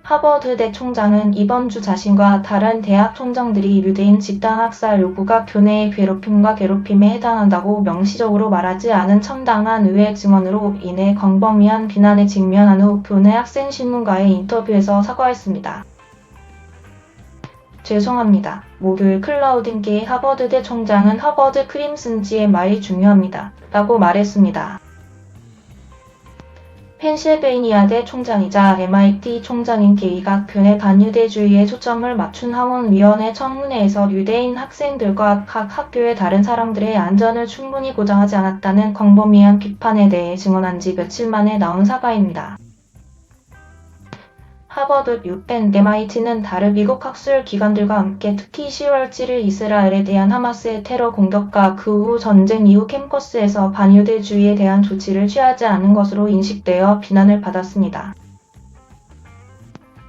하버드대 총장은 이번 주 자신과 다른 대학 총장들이 유대인 집단 학살 요구가 교내의 괴롭힘과 괴롭힘에 해당한다고 명시적으로 말하지 않은 첨단한 의회 증언으로 인해 광범위한 비난에 직면한 후 교내 학생신문과의 인터뷰에서 사과했습니다. 죄송합니다. 목요일 클라우딘 게이 하버드대 총장은 하버드 크림슨지의 말이 중요합니다. 라고 말했습니다. 펜실베이니아대 총장이자 MIT 총장인 게이가 교내 반유대주의에 초점을 맞춘 하원위원회 청문회에서 유대인 학생들과 각 학교의 다른 사람들의 안전을 충분히 보장하지 않았다는 광범위한 비판에 대해 증언한 지 며칠 만에 나온 사과입니다. 하버드, 유펜, MIT는 다른 미국 학술 기관들과 함께 특히 10월 7일 이스라엘에 대한 하마스의 테러 공격과 그 후 전쟁 이후 캠퍼스에서 반유대주의에 대한 조치를 취하지 않은 것으로 인식되어 비난을 받았습니다.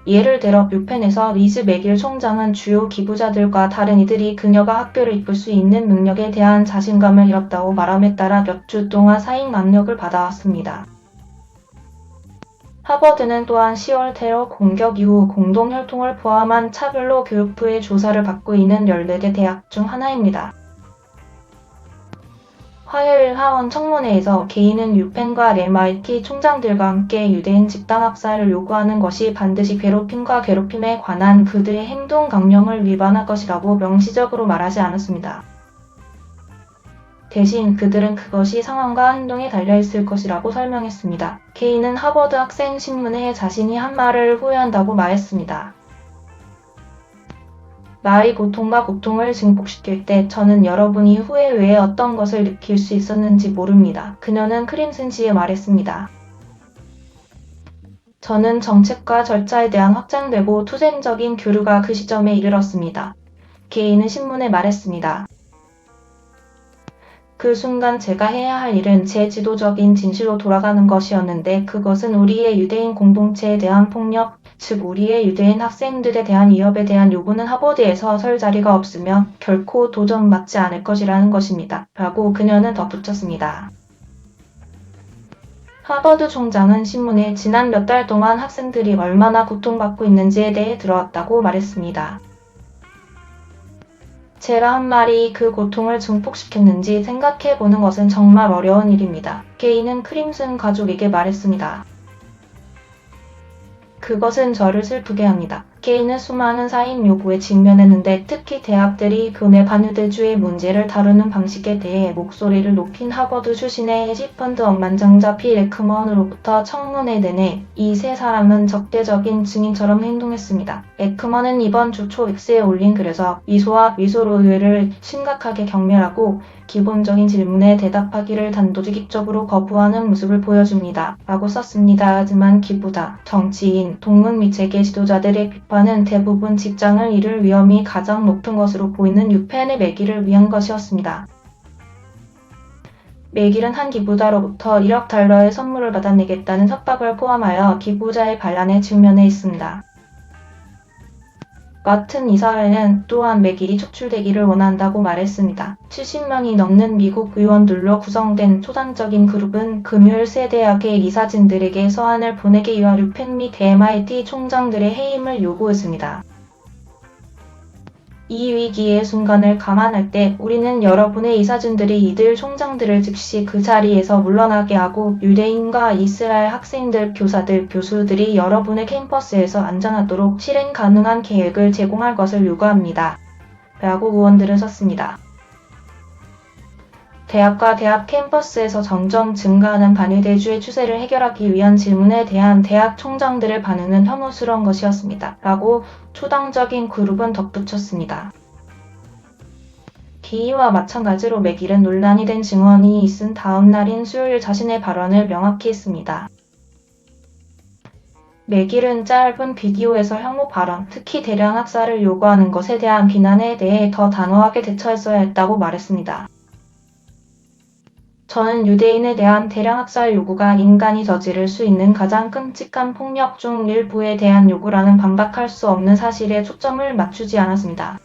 예를 들어 유펜에서 리즈 맥일 총장은 주요 기부자들과 다른 이들이 그녀가 학교를 이끌 수 있는 능력에 대한 자신감을 잃었다고 말함에 따라 몇 주 동안 사익 압력을 받아왔습니다. 하버드는 또한 10월 테러 공격 이후 공동혈통을 포함한 차별로 교육부의 조사를 받고 있는 14개 대학 중 하나입니다. 화요일 하원 청문회에서 게이는 유펜과 MIT 총장들과 함께 유대인 집단 학살을 요구하는 것이 반드시 괴롭힘과 괴롭힘에 관한 그들의 행동 강령을 위반할 것이라고 명시적으로 말하지 않았습니다. 대신 그들은 그것이 상황과 행동에 달려있을 것이라고 설명했습니다. 게이는 하버드 학생신문에 자신이 한 말을 후회한다고 말했습니다. 말이 고통과 고통을 증폭시킬 때 저는 여러분이 후회 외에 어떤 것을 느낄 수 있었는지 모릅니다. 그녀는 크림슨지에 말했습니다. 저는 정책과 절차에 대한 확장되고 투쟁적인 교류가 그 시점에 이르렀습니다. 게이는 신문에 말했습니다. 그 순간 제가 해야 할 일은 제 지도적인 진실로 돌아가는 것이었는데 그것은 우리의 유대인 공동체에 대한 폭력, 즉 우리의 유대인 학생들에 대한 위협에 대한 요구는 하버드에서 설 자리가 없으며 결코 도전받지 않을 것이라는 것입니다. 라고 그녀는 덧붙였습니다. 하버드 총장은 신문에 지난 몇 달 동안 학생들이 얼마나 고통받고 있는지에 대해 들어왔다고 말했습니다. 제가 한 말이 그 고통을 증폭시켰는지 생각해보는 것은 정말 어려운 일입니다. 게이는 크림슨 가족에게 말했습니다. 그것은 저를 슬프게 합니다. 게이는 수많은 사익 요구에 직면했는데 특히 대학들이 교내 반유대주의 문제를 다루는 방식에 대해 목소리를 높인 하버드 출신의 헤지펀드 억만장자 필 에크먼으로부터 청문회 내내 이 세 사람은 적대적인 증인처럼 행동했습니다. 에크먼은 이번 주 초 X에 올린 글에서 미소와 미소로 의회를 심각하게 경멸하고 기본적인 질문에 대답하기를 단도직입적으로 거부하는 모습을 보여줍니다. 라고 썼습니다. 하지만 기부자, 정치인, 동문 및 재계 지도자들의 비판은 대부분 직장을 잃을 위험이 가장 높은 것으로 보이는 유펜의 맥일을 위한 것이었습니다. 맥일은 한 기부자로부터 1억 달러의 선물을 받아내겠다는 협박을 포함하여 기부자의 반란에 직면해 있습니다. 같은 이사회는 또한 맥일이 촉출되기를 원한다고 말했습니다. 70명이 넘는 미국 의원들로 구성된 초당적인 그룹은 금요일 세 대학의 이사진들에게 서한을 보내기 위한 유펜 및 MIT 총장들의 해임을 요구했습니다. 이 위기의 순간을 감안할 때 우리는 여러분의 이사진들이 이들 총장들을 즉시 그 자리에서 물러나게 하고 유대인과 이스라엘 학생들, 교사들, 교수들이 여러분의 캠퍼스에서 안전하도록 실행 가능한 계획을 제공할 것을 요구합니다. 라고 의원들은 썼습니다. 대학과 대학 캠퍼스에서 점점 증가하는 반유대주의 추세를 해결하기 위한 질문에 대한 대학 총장들의 반응은 혐오스러운 것이었습니다. 라고 초당적인 그룹은 덧붙였습니다. 게이와 마찬가지로 맥일은 논란이 된 증언이 있은 다음 날인 수요일 자신의 발언을 명확히 했습니다. 맥일은 짧은 비디오에서 혐오 발언, 특히 대량 학살을 요구하는 것에 대한 비난에 대해 더 단호하게 대처했어야 했다고 말했습니다. 저는 유대인에 대한 대량 학살 요구가 인간이 저지를 수 있는 가장 끔찍한 폭력 중 일부에 대한 요구라는 반박할 수 없는 사실에 초점을 맞추지 않았습니다.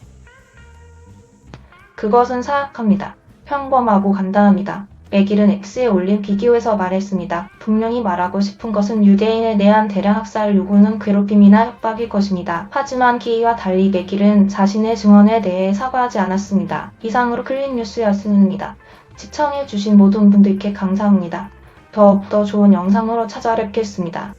그것은 사악합니다. 평범하고 간단합니다. 맥일은 X에 올린 비디오에서 말했습니다. 분명히 말하고 싶은 것은 유대인에 대한 대량 학살 요구는 괴롭힘이나 협박일 것입니다. 하지만 키이와 달리 맥일은 자신의 증언에 대해 사과하지 않았습니다. 이상으로 클릭뉴스였습니다. 시청해주신 모든 분들께 감사합니다. 더욱더 좋은 영상으로 찾아뵙겠습니다.